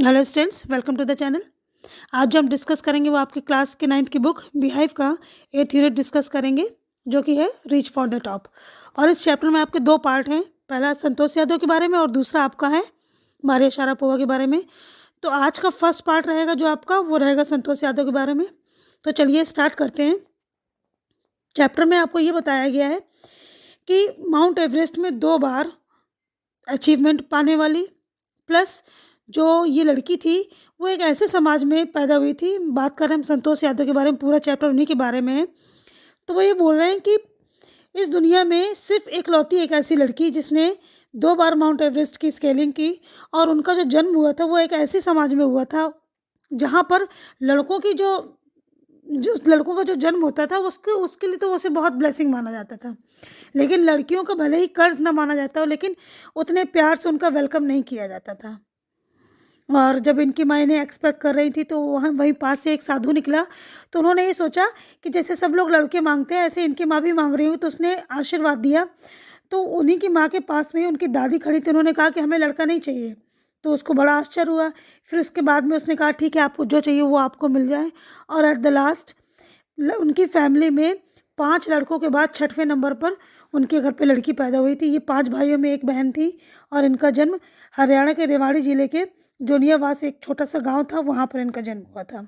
Hello students, welcome to the channel. आज जो हम डिस्कस करेंगे वो आपकी क्लास के 9th की बुक बिहाइव का 8th यूनिट डिस्कस करेंगे, जो कि है रीच फॉर द टॉप। और इस चैप्टर में आपके दो पार्ट हैं, पहला संतोष यादव के बारे में और दूसरा आपका है मारिया शारापोवा के बारे में। तो आज का फर्स्ट पार्ट रहेगा जो आपका, वो रहेगा संतोष यादव के बारे में। तो चलिए स्टार्ट करते हैं। चैप्टर में आपको ये बताया गया है कि माउंट एवरेस्ट में 2 बार अचीवमेंट पाने वाली, प्लस जो ये लड़की थी वो एक ऐसे समाज में पैदा हुई थी। बात कर रहे हैं हम संतोष यादव के बारे में, पूरा चैप्टर उन्हीं के बारे में है। तो वो ये बोल रहे हैं कि इस दुनिया में सिर्फ एकलौती एक ऐसी लड़की जिसने 2 बार माउंट एवरेस्ट की स्केलिंग की, और उनका जो जन्म हुआ था वो एक ऐसे समाज में हुआ था जहाँ पर लड़कों की जो लड़कों का जो जन्म होता था उसके लिए तो उसे बहुत ब्लेसिंग माना जाता था, लेकिन लड़कियों का भले ही कर्ज ना माना जाता हो, लेकिन उतने प्यार से उनका वेलकम नहीं किया जाता था। और जब इनकी माँ इन्हें एक्सपेक्ट कर रही थी तो वहीं पास से एक साधु निकला। तो उन्होंने ये सोचा कि जैसे सब लोग लड़के मांगते हैं ऐसे इनकी माँ भी मांग रही हूँ, तो उसने आशीर्वाद दिया। तो उन्हीं की माँ के पास में ही उनकी दादी खड़ी थी। उन्होंने कहा कि हमें लड़का नहीं चाहिए। तो उसको बड़ा आश्चर्य हुआ। फिर उसके बाद में उसने कहा ठीक है, आपको जो चाहिए वो आपको मिल जाए। और एट द लास्ट उनकी फैमिली में 5 लड़कों के बाद 6वें नंबर पर उनके घर पे लड़की पैदा हुई थी। ये 5 भाइयों में एक बहन थी, और इनका जन्म हरियाणा के रेवाड़ी ज़िले के जोनियावास एक छोटा सा गांव था, वहाँ पर इनका जन्म हुआ था।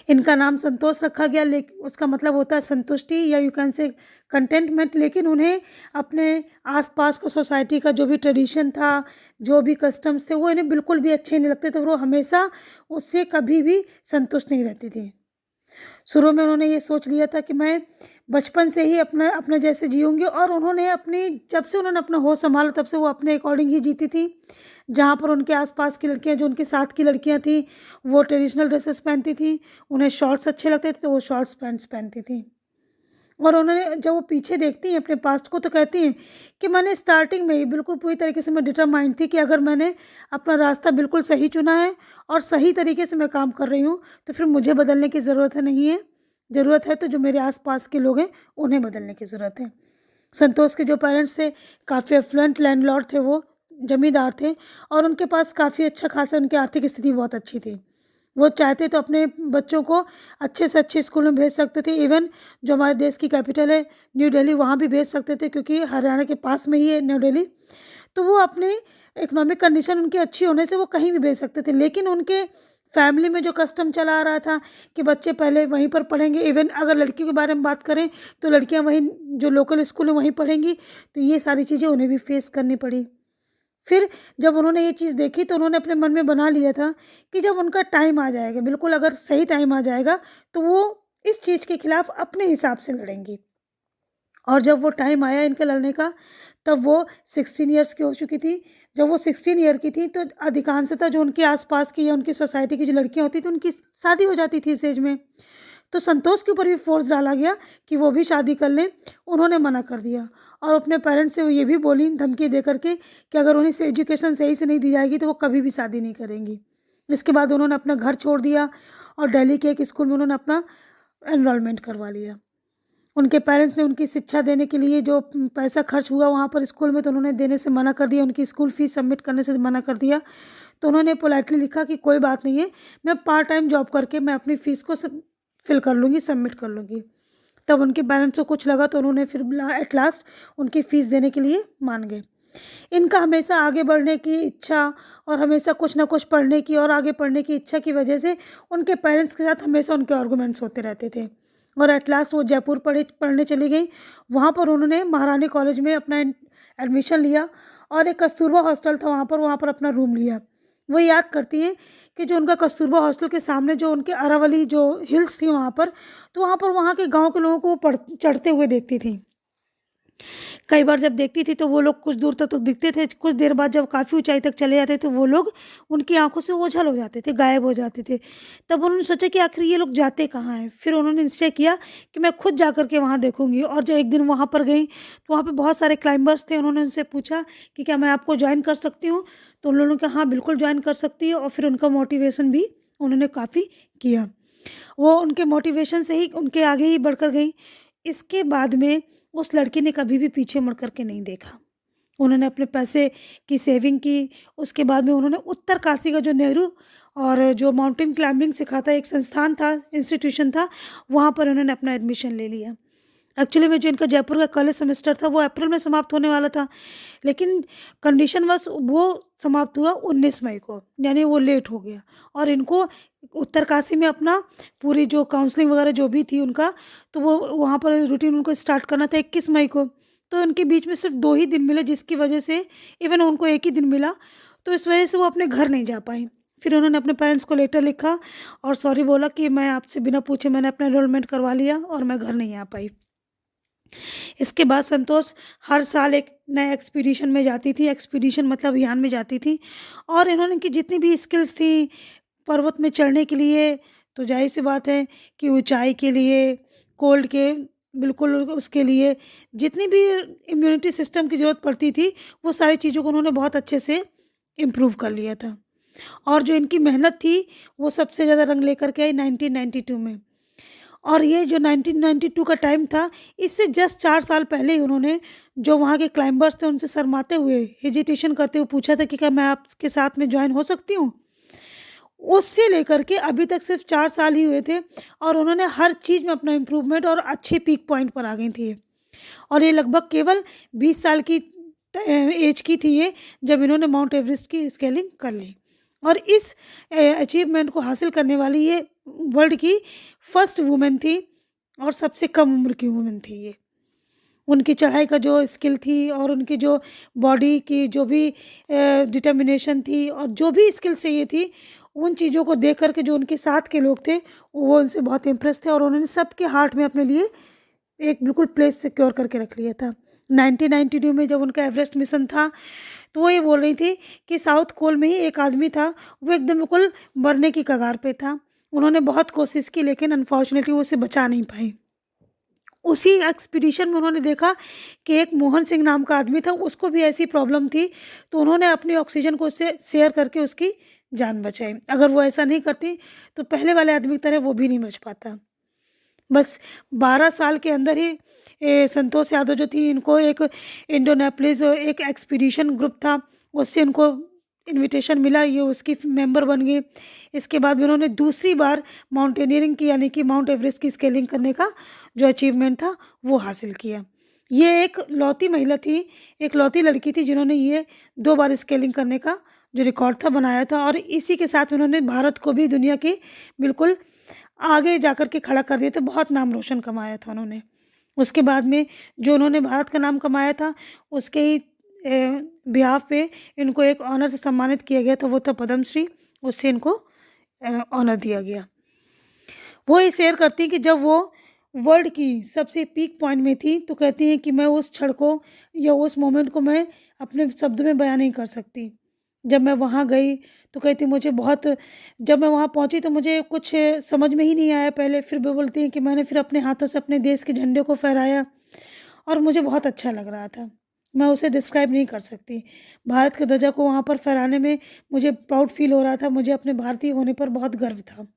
इनका नाम संतोष रखा गया, लेकिन उसका मतलब होता है संतुष्टि या यू कैन से कंटेंटमेंट। लेकिन उन्हें अपने आसपास का सोसाइटी का जो भी ट्रेडिशन था, जो भी कस्टम्स थे, वो इन्हें बिल्कुल भी अच्छे नहीं लगते थे। वो हमेशा उससे कभी भी संतुष्ट नहीं रहती थी। शुरू में उन्होंने ये सोच लिया था कि मैं बचपन से ही अपने जैसे जीऊँगी, और जब से उन्होंने अपना होश संभाला तब से वो अपने अकॉर्डिंग ही जीती थी। जहाँ पर उनके आसपास की लड़कियाँ, जो उनके साथ की लड़कियाँ थीं, वो ट्रेडिशनल ड्रेसेस पहनती थीं, उन्हें शॉर्ट्स अच्छे लगते थे तो वो शॉर्ट्स पैंट्स पहनती थीं। और उन्होंने जब वो पीछे देखती हैं अपने पास्ट को तो कहती हैं कि मैंने स्टार्टिंग में ही बिल्कुल पूरी तरीके से मैं डिटरमाइंड थी कि अगर मैंने अपना रास्ता बिल्कुल सही चुना है और सही तरीके से मैं काम कर रही हूँ तो फिर मुझे बदलने की ज़रूरत नहीं है। ज़रूरत है तो जो मेरे आसपास के लोग हैं उन्हें बदलने की ज़रूरत है। संतोष के जो पेरेंट्स थे काफ़ी एफ्लुएंट लैंडलॉर्ड थे, वो जमींदार थे, और उनके पास काफ़ी अच्छा खासा उनकी आर्थिक स्थिति बहुत अच्छी थी। वो चाहते तो अपने बच्चों को अच्छे से अच्छे स्कूल में भेज सकते थे। इवन जो हमारे देश की कैपिटल है न्यू दिल्ली, वहाँ भी भेज सकते थे, क्योंकि हरियाणा के पास में ही है न्यू दिल्ली। तो वो अपने इकोनॉमिक कंडीशन उनकी अच्छी होने से वो कहीं भी भेज सकते थे। लेकिन उनके फैमिली में जो कस्टम चला आ रहा था कि बच्चे पहले वहीं पर पढ़ेंगे, इवन अगर लड़कियों के बारे में बात करें तो लड़कियां वहीं जो लोकल स्कूल है वहीं पढ़ेंगी, तो ये सारी चीज़ें उन्हें भी फेस करनी पड़ी। फिर जब उन्होंने ये चीज़ देखी तो उन्होंने अपने मन में बना लिया था कि जब उनका टाइम आ जाएगा, बिल्कुल अगर सही टाइम आ जाएगा, तो वो इस चीज़ के खिलाफ अपने हिसाब से लड़ेंगी। और जब वो टाइम आया इनके लड़ने का, तब वो 16 ईयर्स की हो चुकी थी। जब वो 16 ईयर की थी तो अधिकांशतः जो उनके आसपास की या उनकी सोसाइटी की जो लड़कियां होती थी उनकी शादी हो जाती थी इस एज में। तो संतोष के ऊपर भी फोर्स डाला गया कि वो भी शादी कर लें। उन्होंने मना कर दिया, और अपने पेरेंट्स से वो ये भी बोली धमकी दे करके कि अगर उन्हें से एजुकेशन सही से नहीं दी जाएगी तो वो कभी भी शादी नहीं करेंगी। इसके बाद उन्होंने अपना घर छोड़ दिया और दिल्ली के एक स्कूल में उन्होंने अपना एनरोलमेंट करवा लिया। उनके पेरेंट्स ने उनकी शिक्षा देने के लिए जो पैसा खर्च हुआ वहाँ पर स्कूल में, तो उन्होंने देने से मना कर दिया, उनकी स्कूल फीस सबमिट करने से मना कर दिया। तो उन्होंने पोलाइटली लिखा कि कोई बात नहीं है, मैं पार्ट टाइम जॉब करके मैं अपनी फ़ीस को फिल कर लूँगी, सबमिट कर लूँगी। तब उनके पेरेंट्स को कुछ लगा तो उन्होंने फिर एट लास्ट उनकी फ़ीस देने के लिए मान गए। इनका हमेशा आगे बढ़ने की इच्छा और हमेशा कुछ ना कुछ पढ़ने की और आगे पढ़ने की इच्छा की वजह से उनके पेरेंट्स के साथ हमेशा उनके आर्गूमेंट्स होते रहते थे। और एट लास्ट वो जयपुर पढ़ने चली गई। वहाँ पर उन्होंने महारानी कॉलेज में अपना एडमिशन लिया, और एक कस्तूरबा हॉस्टल था वहाँ पर अपना रूम लिया। वो याद करती हैं कि जो उनका कस्तूरबा हॉस्टल के सामने जो उनके अरावली जो हिल्स थी वहाँ पर, तो वहाँ पर वहाँ के गांव के लोगों को वो चढ़ते हुए देखती थी। कई बार जब देखती थी तो वो लोग कुछ दूर तक तो दिखते थे, कुछ देर बाद जब काफ़ी ऊंचाई तक चले जाते तो वो लोग उनकी आंखों से ओझल हो जाते थे, गायब हो जाते थे। तब उन्होंने सोचा कि आखिर ये लोग जाते कहाँ हैं। फिर उन्होंने निश्चय किया कि मैं खुद जा कर के वहाँ देखूंगी। और जब एक दिन वहाँ पर गई तो वहाँ पर बहुत सारे क्लाइंबर्स थे। उन्होंने उनसे पूछा कि क्या मैं आपको ज्वाइन कर सकती हूँ, तो उन लोगों ने कहा हाँ बिल्कुल ज्वाइन कर सकती है। और फिर उनका मोटिवेशन भी उन्होंने काफ़ी किया। वो उनके मोटिवेशन से ही उनके आगे ही बढ़कर गई। इसके बाद में उस लड़की ने कभी भी पीछे मुड़ कर के नहीं देखा। उन्होंने अपने पैसे की सेविंग की। उसके बाद में उन्होंने उत्तरकाशी का जो नेहरू और जो माउंटेन क्लाइंबिंग सिखाता एक संस्थान था, इंस्टीट्यूशन था, वहाँ पर उन्होंने अपना एडमिशन ले लिया। एक्चुअली में जो इनका जयपुर का कॉलेज सेमेस्टर था वो अप्रैल में समाप्त होने वाला था, लेकिन कंडीशनवश वो समाप्त हुआ 19 मई को, यानी वो लेट हो गया। और इनको उत्तरकाशी में अपना पूरी जो काउंसलिंग वगैरह जो भी थी उनका, तो वो वहाँ पर रूटीन उनको स्टार्ट करना था 21 मई को। तो उनके बीच में सिर्फ 2 ही दिन मिले, जिसकी वजह से इवन उनको एक ही दिन मिला, तो इस वजह से वो अपने घर नहीं जा पाई। फिर उन्होंने अपने पेरेंट्स को लेटर लिखा और सॉरी बोला कि मैं आपसे बिना पूछे मैंने अपना एनरोलमेंट करवा लिया और मैं घर नहीं आ पाई। इसके बाद संतोष हर साल एक नए एक्सपीडिशन में जाती थी, एक्सपीडिशन मतलब अभियान में जाती थी, और इन्होंने की जितनी भी स्किल्स थी पर्वत में चढ़ने के लिए, तो जाहिर सी बात है कि ऊंचाई के लिए, कोल्ड के बिल्कुल उसके लिए जितनी भी इम्यूनिटी सिस्टम की ज़रूरत पड़ती थी, वो सारी चीज़ों को उन्होंने बहुत अच्छे से इम्प्रूव कर लिया था। और जो इनकी मेहनत थी वो सबसे ज़्यादा रंग लेकर के आई 1992 में। और ये जो 1992 का टाइम था, इससे जस्ट 4 साल पहले ही उन्होंने जो वहाँ के क्लाइंबर्स थे उनसे शर्माते हुए, हेजिटेशन करते हुए पूछा था कि क्या मैं आपके साथ में ज्वाइन हो सकती हूँ। उससे लेकर के अभी तक सिर्फ 4 साल ही हुए थे और उन्होंने हर चीज़ में अपना इम्प्रूवमेंट और अच्छे पीक पॉइंट पर आ गई थी ये। और ये लगभग केवल 20 साल की एज की थी ये जब इन्होंने माउंट एवरेस्ट की स्केलिंग कर ली। और इस अचीवमेंट को हासिल करने वाली ये वर्ल्ड की फर्स्ट वुमेन थी और सबसे कम उम्र की वुमेन थी ये। उनकी चढ़ाई का जो स्किल थी और उनकी जो बॉडी की जो भी डिटर्मिनेशन थी और जो भी स्किल चाहिए थी, उन चीज़ों को देख कर के जो उनके साथ के लोग थे वो उनसे बहुत इम्प्रेस थे और उन्होंने सबके हार्ट में अपने लिए एक बिल्कुल प्लेस सिक्योर करके रख लिया था। 1992 में जब उनका एवरेस्ट मिशन था, तो वो ये बोल रही थी कि साउथ पोल में ही एक आदमी था, वो एकदम बिल्कुल मरने की कगार पे था। उन्होंने बहुत कोशिश की लेकिन अनफॉर्चुनेटली वो उसे बचा नहीं पाई। उसी एक्सपीडिशन में उन्होंने देखा कि एक मोहन सिंह नाम का आदमी था, उसको भी ऐसी प्रॉब्लम थी, तो उन्होंने अपनी ऑक्सीजन को उससे शेयर करके उसकी जान बचाई। अगर वो ऐसा नहीं करती तो पहले वाले आदमी की तरह वो भी नहीं बच पाता। बस 12 साल के अंदर ही संतोष यादव जो थी, इनको एक इंडोनेपलिस एक एक्सपीडिशन ग्रुप था, उससे इनको इनविटेशन मिला, ये उसकी मेंबर बन गई। इसके बाद में उन्होंने दूसरी बार माउंटेनियरिंग की, यानी कि माउंट एवरेस्ट की स्केलिंग करने का जो अचीवमेंट था वो हासिल किया। ये एक लौती महिला थी, एक लौती लड़की थी जिन्होंने ये 2 बार स्केलिंग करने का जो रिकॉर्ड था बनाया था, और इसी के साथ उन्होंने भारत को भी दुनिया की बिल्कुल आगे जाकर के खड़ा कर दिया था, बहुत नाम रोशन कमाया था उन्होंने। उसके बाद में जो उन्होंने भारत का नाम कमाया था, उसके ही बिहाफ पे इनको एक ऑनर से सम्मानित किया गया था, वो था पद्मश्री, उससे इनको ऑनर दिया गया। वो ये शेयर करती हैं कि जब वो वर्ल्ड की सबसे पीक पॉइंट में थी, तो कहती हैं कि मैं उस क्षण को या उस मोमेंट को मैं अपने शब्द में बयान नहीं कर सकती। जब मैं वहाँ गई तो कहती मुझे बहुत, जब मैं वहाँ पहुँची तो मुझे कुछ समझ में ही नहीं आया पहले। फिर वो बोलती हैं कि मैंने फिर अपने हाथों से अपने देश के झंडे को फहराया और मुझे बहुत अच्छा लग रहा था। मैं उसे डिस्क्राइब नहीं कर सकती। भारत के ध्वजा को वहाँ पर फहराने में मुझे प्राउड फील हो रहा था, मुझे अपने भारतीय होने पर बहुत गर्व था।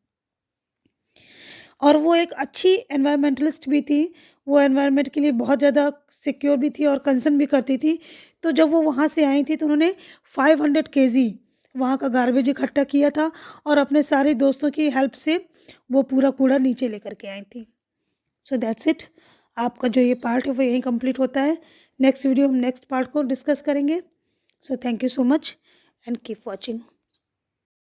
और वो एक अच्छी एनवायरमेंटलिस्ट भी थी, वो एनवायरनमेंट के लिए बहुत ज़्यादा सिक्योर भी थी और कंसर्न भी करती थी। तो जब वो वहाँ से आई थी तो उन्होंने 500 केजी वहाँ का गार्बेज इकट्ठा किया था और अपने सारे दोस्तों की हेल्प से वो पूरा कूड़ा नीचे लेकर के आई थी। So that's it. आपका जो ये पार्ट है वो यहीं कंप्लीट होता है। नेक्स्ट वीडियो हम नेक्स्ट पार्ट को डिस्कस करेंगे। So thank you so much and keep watching.